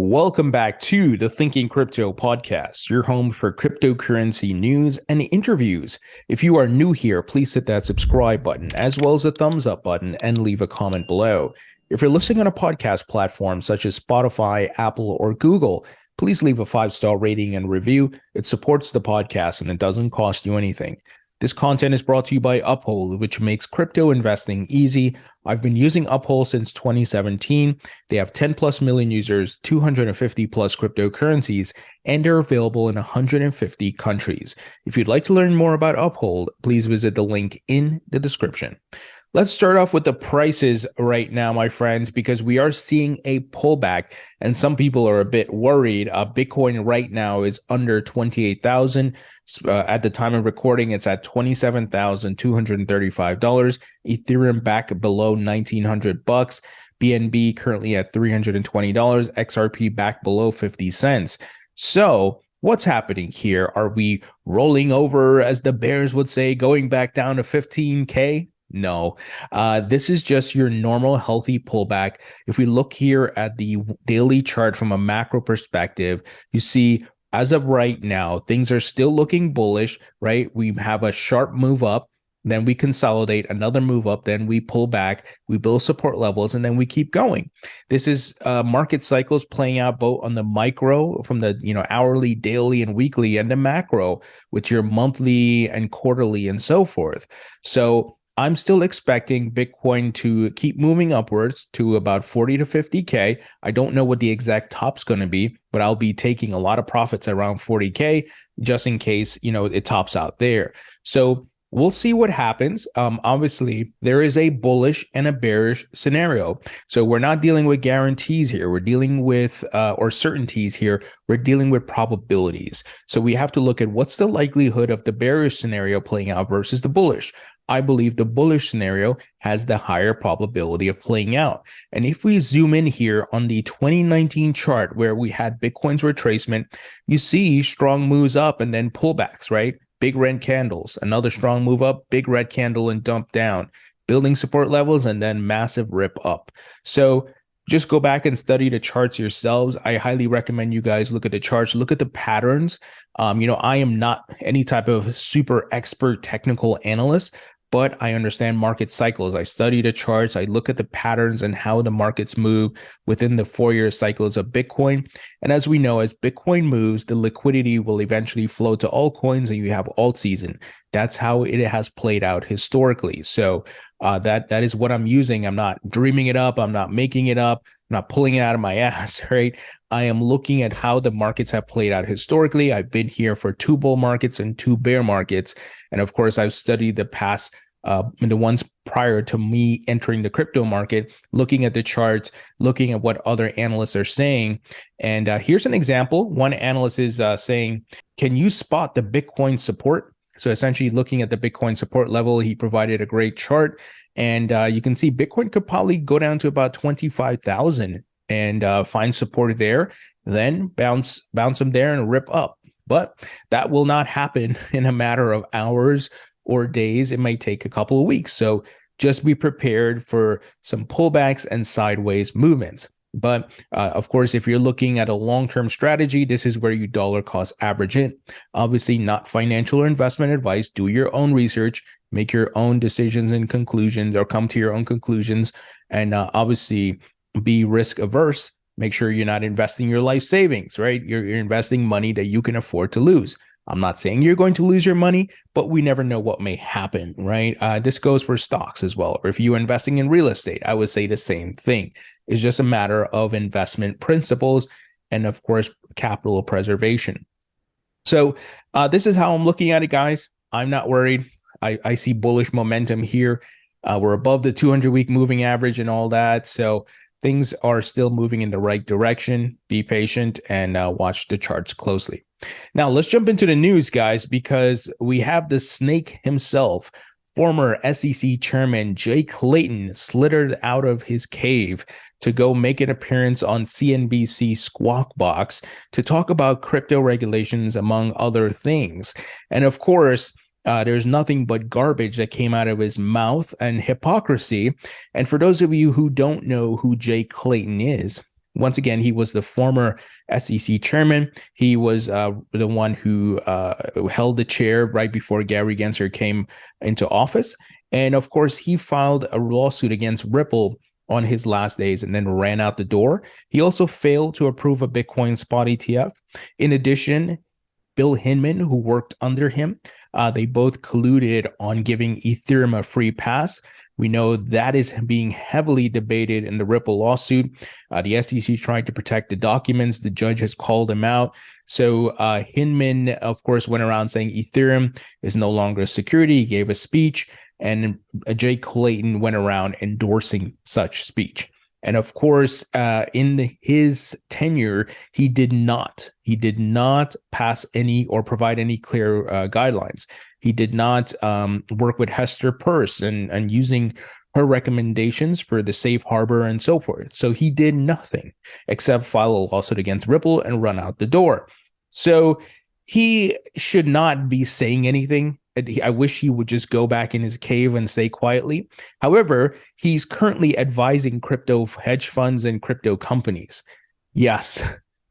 Welcome back to the Thinking Crypto podcast, your home for cryptocurrency news and interviews. If you are new here, please hit that subscribe button as well as the thumbs up button and leave a comment below. If you're listening on a podcast platform such as Spotify, Apple, or Google, please leave a 5-star rating and review. It supports the podcast and it doesn't cost you anything. This content is brought to you by Uphold, which makes crypto investing easy. I've been using Uphold since 2017. They have 10 plus million users, 250 plus cryptocurrencies, and they're available in 150 countries. If you'd like to learn more about Uphold, please visit the link in the description. Let's start off with the prices right now, my friends, because we are seeing a pullback and some people are a bit worried. Bitcoin right now is under 28,000. At the time of recording, it's at $27,235. Ethereum back below 1,900 bucks. BNB currently at $320. XRP back below 50 cents. So what's happening here? Are we rolling over, as the bears would say, going back down to 15K? No, this is just your normal healthy pullback. If we look here at the daily chart from a macro perspective, you see as of right now, things are still looking bullish, right? We have a sharp move up, then we consolidate, another move up, then we pull back, we build support levels, and then we keep going. This is market cycles playing out both on the micro from the hourly, daily, and weekly, and the macro with your monthly and quarterly and so forth. So I'm still expecting Bitcoin to keep moving upwards to about 40 to 50K. I don't know what the exact top's going to be, but I'll be taking a lot of profits around 40K just in case, it tops out there. So we'll see what happens. Obviously, there is a bullish and a bearish scenario. So we're not dealing with guarantees here. We're dealing with, or certainties here. We're dealing with probabilities. So we have to look at what's the likelihood of the bearish scenario playing out versus the bullish. I believe the bullish scenario has the higher probability of playing out. And if we zoom in here on the 2019 chart where we had Bitcoin's retracement, you see strong moves up and then pullbacks, right? Big red candles, another strong move up, big red candle and dump down, building support levels, and then massive rip up. So just go back and study the charts yourselves. I highly recommend you guys look at the charts, look at the patterns. I am not any type of super expert technical analyst, but I understand market cycles. I study the charts. I look at the patterns and how the markets move within the 4-year cycles of Bitcoin. And as we know, as Bitcoin moves, the liquidity will eventually flow to altcoins and you have alt season. That's how it has played out historically. So that is what I'm using. I'm not dreaming it up. I'm not making it up. I'm not pulling it out of my ass, right? I am looking at how the markets have played out historically. I've been here for 2 bull markets and 2 bear markets. And of course, I've studied the past, the ones prior to me entering the crypto market, looking at the charts, looking at what other analysts are saying. And here's an example. One analyst is saying, can you spot the Bitcoin support? So essentially looking at the Bitcoin support level, he provided a great chart. And you can see Bitcoin could probably go down to about 25,000 and find support there, then bounce them there and rip up. But that will not happen in a matter of hours or days. It may take a couple of weeks. So just be prepared for some pullbacks and sideways movements. But of course, if you're looking at a long-term strategy, this is where you dollar cost average in. Obviously, not financial or investment advice. Do your own research, make your own decisions and conclusions, or come to your own conclusions, and obviously be risk averse. Make sure you're not investing your life savings, right? You're investing money that you can afford to lose. I'm not saying you're going to lose your money, but we never know what may happen, right? This goes for stocks as well. Or if you're investing in real estate, I would say the same thing. It's just a matter of investment principles and, of course, capital preservation. So this is how I'm looking at it, guys. I'm not worried. I see bullish momentum here. We're above the 200-week moving average and all that. So things are still moving in the right direction. Be patient and watch the charts closely. Now, let's jump into the news, guys, because we have the snake himself, former SEC chairman Jay Clayton, slithered out of his cave to go make an appearance on CNBC Squawk Box to talk about crypto regulations, among other things. And of course, there's nothing but garbage that came out of his mouth and hypocrisy. And for those of you who don't know who Jay Clayton is, Once again, he was the former SEC chairman. He was the one who held the chair right before Gary Gensler came into office. And of course, he filed a lawsuit against Ripple on his last days and then ran out the door. He also failed to approve a Bitcoin spot ETF. In addition, Bill Hinman, who worked under him, they both colluded on giving Ethereum a free pass. We know that is being heavily debated in the Ripple lawsuit. The SEC tried to protect the documents. The judge has called him out. So Hinman, of course, went around saying Ethereum is no longer a security. He gave a speech, and Jay Clayton went around endorsing such speech. And of course, in his tenure, he did not pass any or provide any clear guidelines. He did not work with Hester Peirce and using her recommendations for the safe harbor and so forth. So he did nothing except file a lawsuit against Ripple and run out the door. So he should not be saying anything. I wish he would just go back in his cave and stay quietly. However, he's currently advising crypto hedge funds and crypto companies. Yes,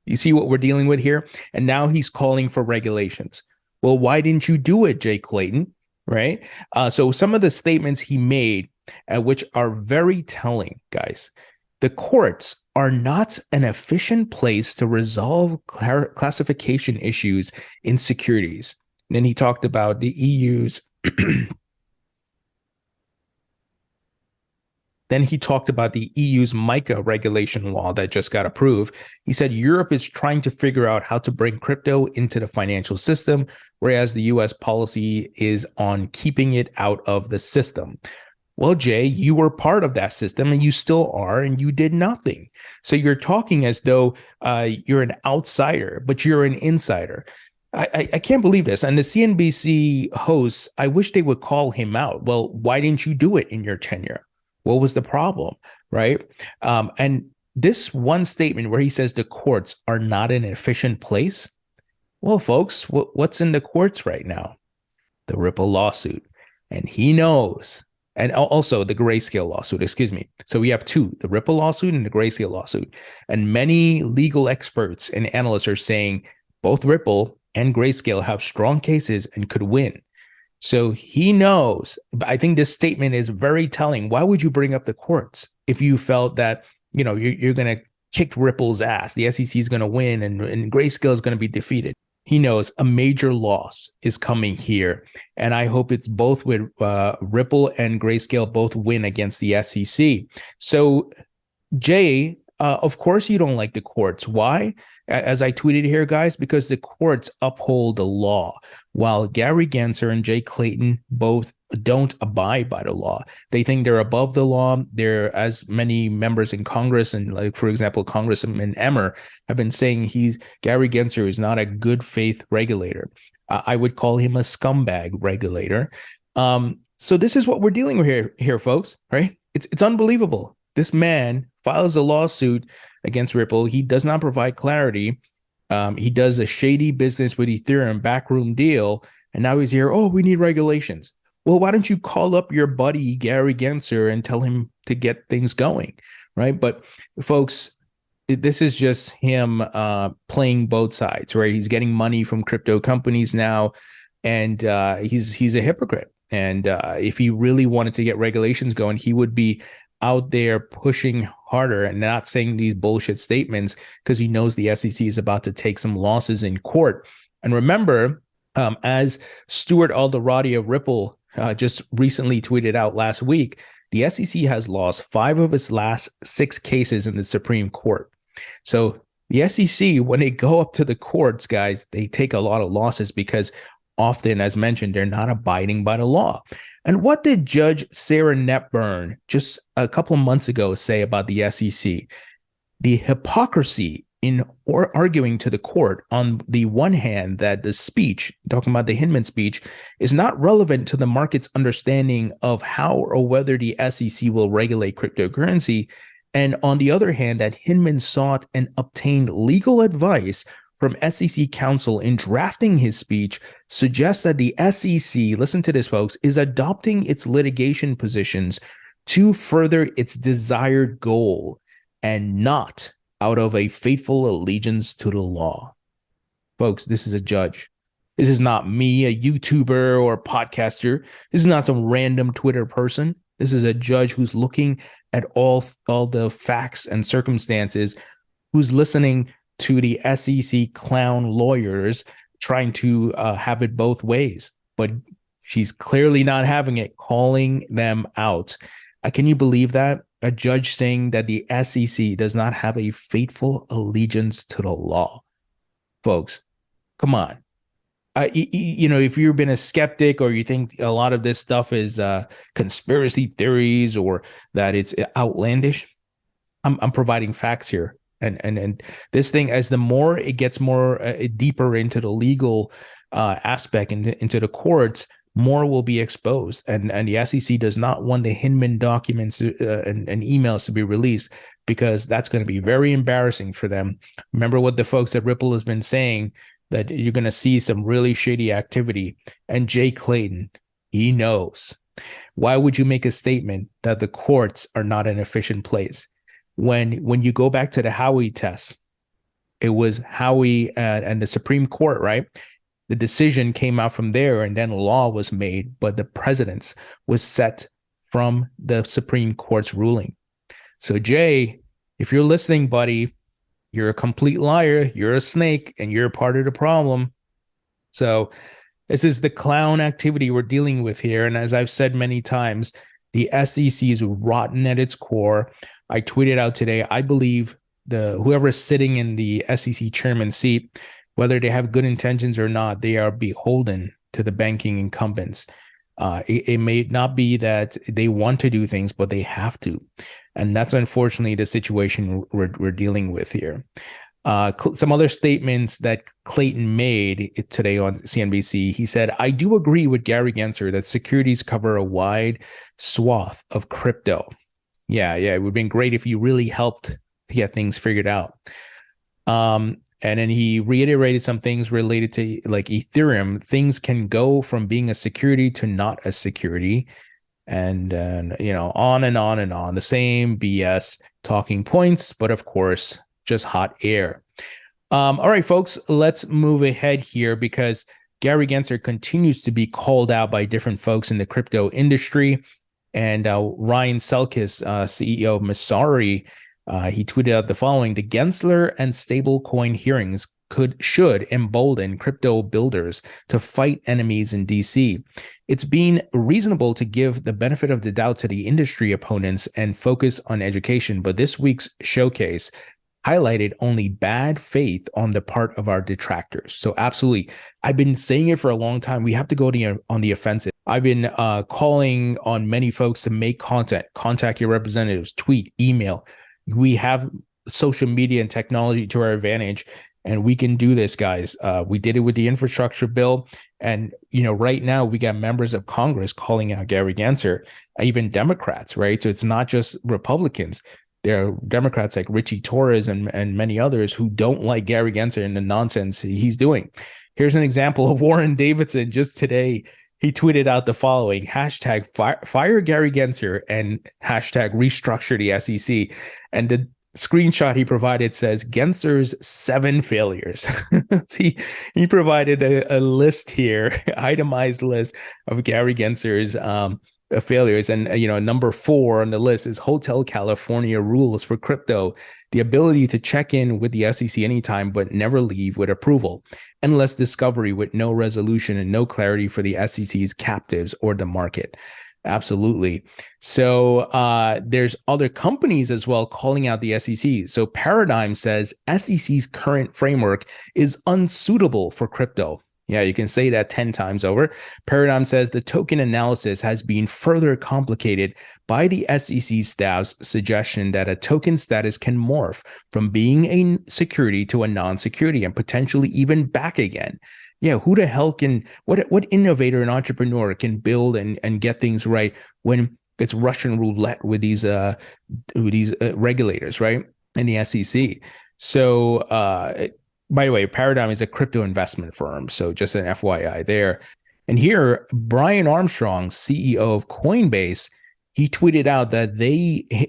you see what we're dealing with here? And now he's calling for regulations. Well, why didn't you do it, Jay Clayton? Right? So some of the statements he made, which are very telling, guys. The courts are not an efficient place to resolve classification issues in securities. And then he talked about the EU's MiCA regulation law that just got approved. He said Europe is trying to figure out how to bring crypto into the financial system, whereas the US policy is on keeping it out of the system. Well, Jay, you were part of that system and you still are, and you did nothing. So you're talking as though you're an outsider, but you're an insider. I can't believe this. And the CNBC hosts, I wish they would call him out. Well, why didn't you do it in your tenure? What was the problem, right? And this one statement where he says the courts are not an efficient place. Well, folks, what's in the courts right now? The Ripple lawsuit. And he knows. And also the Grayscale lawsuit, excuse me. So we have two, the Ripple lawsuit and the Grayscale lawsuit. And many legal experts and analysts are saying both Ripple and Grayscale have strong cases and could win. So he knows. But I think this statement is very telling. Why would you bring up the courts if you felt that, you're going to kick Ripple's ass, the SEC is going to win, and Grayscale is going to be defeated? He knows a major loss is coming here. And I hope it's both with Ripple and Grayscale both win against the SEC. So Jay, of course you don't like the courts. Why? As I tweeted here, guys, because the courts uphold the law, while Gary Gensler and Jay Clayton both don't abide by the law. They think they're above the law. There, as many members in Congress, and like, for example, Congressman Emmer have been saying Gary Gensler is not a good faith regulator. I would call him a scumbag regulator. So this is what we're dealing with here, folks, right? It's unbelievable. This man files a lawsuit against Ripple. He does not provide clarity. He does a shady business with Ethereum backroom deal. And now he's here. Oh, we need regulations. Well, why don't you call up your buddy, Gary Gensler, and tell him to get things going, right? But folks, this is just him playing both sides, right? He's getting money from crypto companies now, and he's a hypocrite. And if he really wanted to get regulations going, he would be out there pushing harder and not saying these bullshit statements, because he knows the SEC is about to take some losses in court. And remember, as Stuart Alderati of Ripple just recently tweeted out last week, the SEC has lost 5 of its last 6 cases in the Supreme Court. So the SEC, when they go up to the courts, guys, they take a lot of losses because often, as mentioned, they're not abiding by the law. And what did Judge Sarah Netburn just a couple of months ago say about the SEC? The hypocrisy in arguing to the court on the one hand that the speech, talking about the Hinman speech, is not relevant to the market's understanding of how or whether the SEC will regulate cryptocurrency, and on the other hand that Hinman sought and obtained legal advice from SEC counsel in drafting his speech, suggests that the SEC, listen to this, folks, is adopting its litigation positions to further its desired goal and not out of a faithful allegiance to the law. Folks, this is a judge. This is not me, a YouTuber or a podcaster. This is not some random Twitter person. This is a judge who's looking at all the facts and circumstances, who's listening to the SEC clown lawyers trying to have it both ways. But she's clearly not having it, calling them out. Can you believe that? A judge saying that the SEC does not have a faithful allegiance to the law. Folks, come on. If you've been a skeptic or you think a lot of this stuff is conspiracy theories or that it's outlandish, I'm providing facts here. And this thing, as the more it gets more deeper into the legal aspect, into the courts, more will be exposed. And the SEC does not want the Hinman documents and emails to be released, because that's going to be very embarrassing for them. Remember what the folks at Ripple has been saying, that you're going to see some really shady activity. And Jay Clayton, he knows. Why would you make a statement that the courts are not an efficient place? When you go back to the Howey test, it was Howey and the Supreme Court, right? The decision came out from there, and then law was made, but the precedence was set from the Supreme Court's ruling. So Jay, if you're listening, buddy, you're a complete liar, you're a snake, and you're part of the problem. So this is the clown activity we're dealing with here. And as I've said many times, the SEC is rotten at its core. I tweeted out today, I believe whoever is sitting in the SEC chairman seat, whether they have good intentions or not, they are beholden to the banking incumbents. It may not be that they want to do things, but they have to. And that's unfortunately the situation we're dealing with here. Some other statements that Clayton made today on CNBC. He said, I do agree with Gary Gensler that securities cover a wide swath of crypto. Yeah, it would have been great if you really helped get things figured out. And then he reiterated some things related to like Ethereum. Things can go from being a security to not a security. And on and on and on. The same BS talking points, but of course, just hot air. All right, folks, let's move ahead here, because Gary Gensler continues to be called out by different folks in the crypto industry. And Ryan Selkis, CEO of Masari, he tweeted out the following: the Gensler and stablecoin hearings should embolden crypto builders to fight enemies in DC. It's been reasonable to give the benefit of the doubt to the industry opponents and focus on education, but this week's showcase highlighted only bad faith on the part of our detractors. So absolutely, I've been saying it for a long time. We have to go on the offensive. I've been calling on many folks to make contact your representatives, tweet, email. We have social media and technology to our advantage, and we can do this, guys. We did it with the infrastructure bill. And, right now we got members of Congress calling out Gary Gensler, even Democrats, right? So it's not just Republicans. There are Democrats like Richie Torres and many others who don't like Gary Gensler and the nonsense he's doing. Here's an example of Warren Davidson. Just today, he tweeted out the following: hashtag fire Gary Gensler and hashtag restructure the SEC. And the screenshot he provided says Gensler's 7 failures. he provided a list here, itemized list of Gary Gensler's failures. And, number 4 on the list is Hotel California rules for crypto, the ability to check in with the SEC anytime, but never leave with approval, endless discovery with no resolution and no clarity for the SEC's captives or the market. Absolutely. So there's other companies as well calling out the SEC. So Paradigm says SEC's current framework is unsuitable for crypto. Yeah, you can say that 10 times over. Paradigm says the token analysis has been further complicated by the SEC staff's suggestion that a token status can morph from being a security to a non-security and potentially even back again. Yeah, who the hell can, what innovator and entrepreneur can build and get things right when it's Russian roulette with these regulators, right? And the SEC. So, by the way, Paradigm is a crypto investment firm. So just an FYI there. And here, Brian Armstrong, CEO of Coinbase, he tweeted out that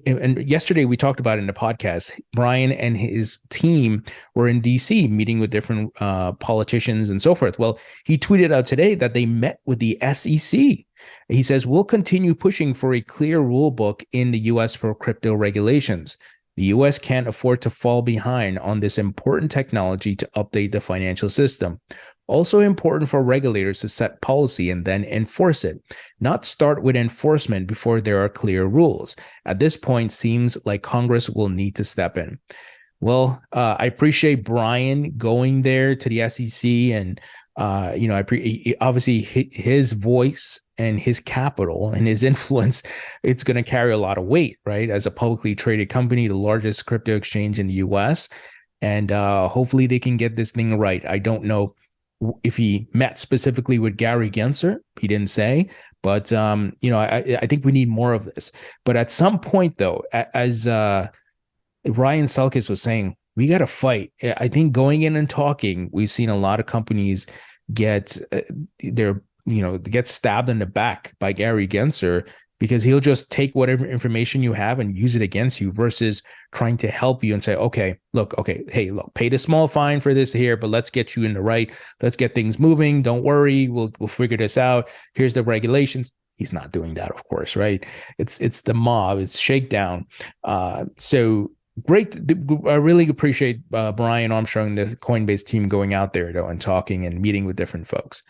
and yesterday we talked about it in the podcast, Brian and his team were in DC meeting with different politicians and so forth. Well, he tweeted out today that they met with the SEC. He says, we'll continue pushing for a clear rule book in the U.S. for crypto regulations. The U.S. can't afford to fall behind on this important technology to update the financial system. Also important for regulators to set policy and then enforce it, not start with enforcement before there are clear rules. At this point, seems like Congress will need to step in. Well, I appreciate Brian going there to the SEC, and obviously his voice and his capital and his influence, it's going to carry a lot of weight, right? As a publicly traded company, the largest crypto exchange in the U.S., and hopefully they can get this thing right. I don't know if he met specifically with Gary Gensler. He didn't say, but I think we need more of this. But at some point, though, as Ryan Selkis was saying, we got to fight. I think going in and talking, we've seen a lot of companies get get stabbed in the back by Gary Gensler, because he'll just take whatever information you have and use it against you, versus trying to help you and say, hey, look, pay the small fine for this here, but let's get you in the right. Let's get things moving. Don't worry. We'll figure this out. Here's the regulations. He's not doing that, of course, right? It's the mob. It's shakedown. So great. I really appreciate Brian Armstrong, the Coinbase team, going out there though and talking and meeting with different folks.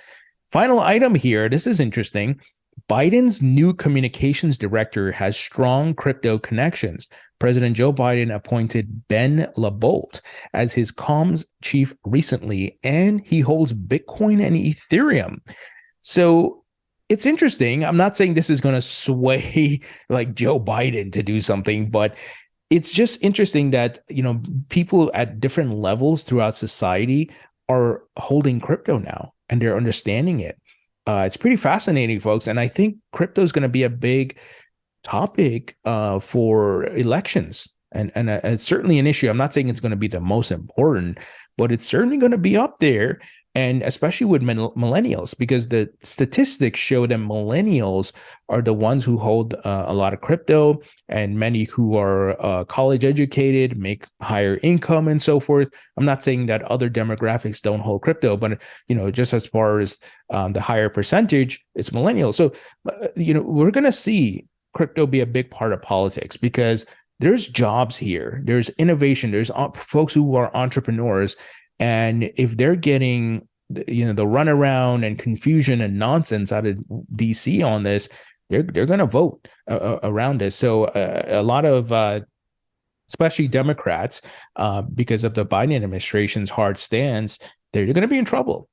Final item here. This is interesting. Biden's new communications director has strong crypto connections. President Joe Biden appointed Ben LaBolt as his comms chief recently, and he holds Bitcoin and Ethereum. So it's interesting. I'm not saying this is going to sway like Joe Biden to do something, but it's just interesting that, people at different levels throughout society are holding crypto now and they're understanding it. It's pretty fascinating, folks. And I think crypto is going to be a big topic for elections. And it's certainly an issue. I'm not saying it's going to be the most important, but it's certainly going to be up there. And especially with millennials, because the statistics show that millennials are the ones who hold a lot of crypto, and many who are college educated, make higher income and so forth. I'm not saying that other demographics don't hold crypto, but just as far as the higher percentage, it's millennials. So we're going to see crypto be a big part of politics, because there's jobs here, there's innovation, there's folks who are entrepreneurs. And if they're getting, the runaround and confusion and nonsense out of DC on this, they're going to vote around this. So a lot of, especially Democrats, because of the Biden administration's hard stance, they're going to be in trouble.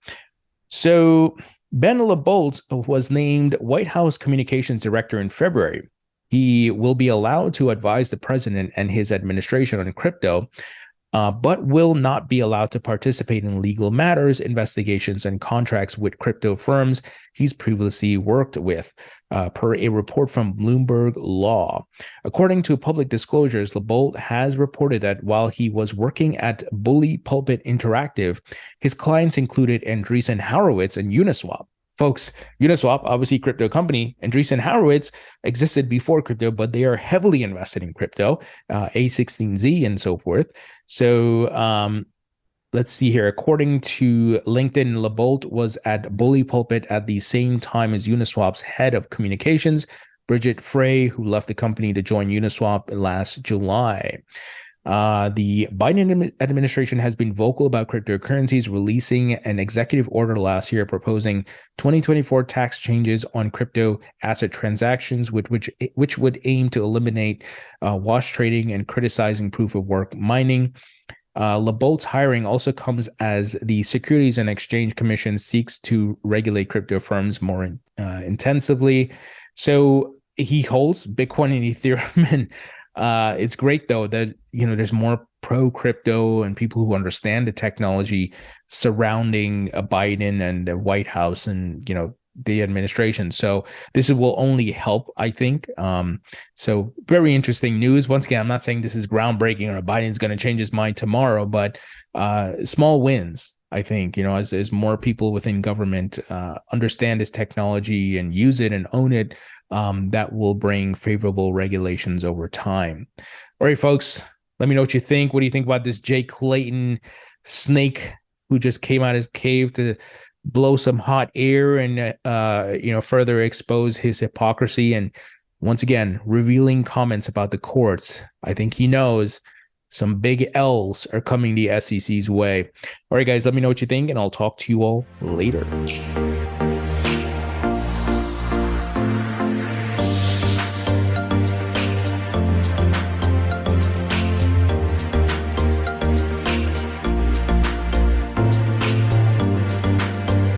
So Ben LaBolt was named White House Communications Director in February. He will be allowed to advise the president and his administration on crypto, but will not be allowed to participate in legal matters, investigations, and contracts with crypto firms he's previously worked with, per a report from Bloomberg Law. According to public disclosures, LaBolt has reported that while he was working at Bully Pulpit Interactive, his clients included Andreessen Horowitz and Uniswap. Folks, Uniswap, obviously crypto company, Andreessen Horowitz existed before crypto, but they are heavily invested in crypto, A16Z and so forth. So let's see here. According to LinkedIn, LaBolt was at Bully Pulpit at the same time as Uniswap's head of communications, Bridget Frey, who left the company to join Uniswap last July. The Biden administration has been vocal about cryptocurrencies, releasing an executive order last year proposing 2024 tax changes on crypto asset transactions, which would aim to eliminate wash trading and criticizing proof of work mining. LaBolt's hiring also comes as the Securities and Exchange Commission seeks to regulate crypto firms more intensively. So he holds Bitcoin and Ethereum, and it's great though that there's more pro crypto and people who understand the technology surrounding Biden and the White House and the administration. So this will only help, I think. So very interesting news. Once again, I'm not saying this is groundbreaking or Biden's going to change his mind tomorrow, but small wins, I think, as more people within government understand this technology and use it and own it, that will bring favorable regulations over time. All right, folks, let me know what you think. What do you think about this Jay Clayton snake who just came out of his cave to blow some hot air and further expose his hypocrisy, and once again revealing comments about the courts? I think he knows some big L's are coming the SEC's way. All right, guys, let me know what you think, and I'll talk to you all later.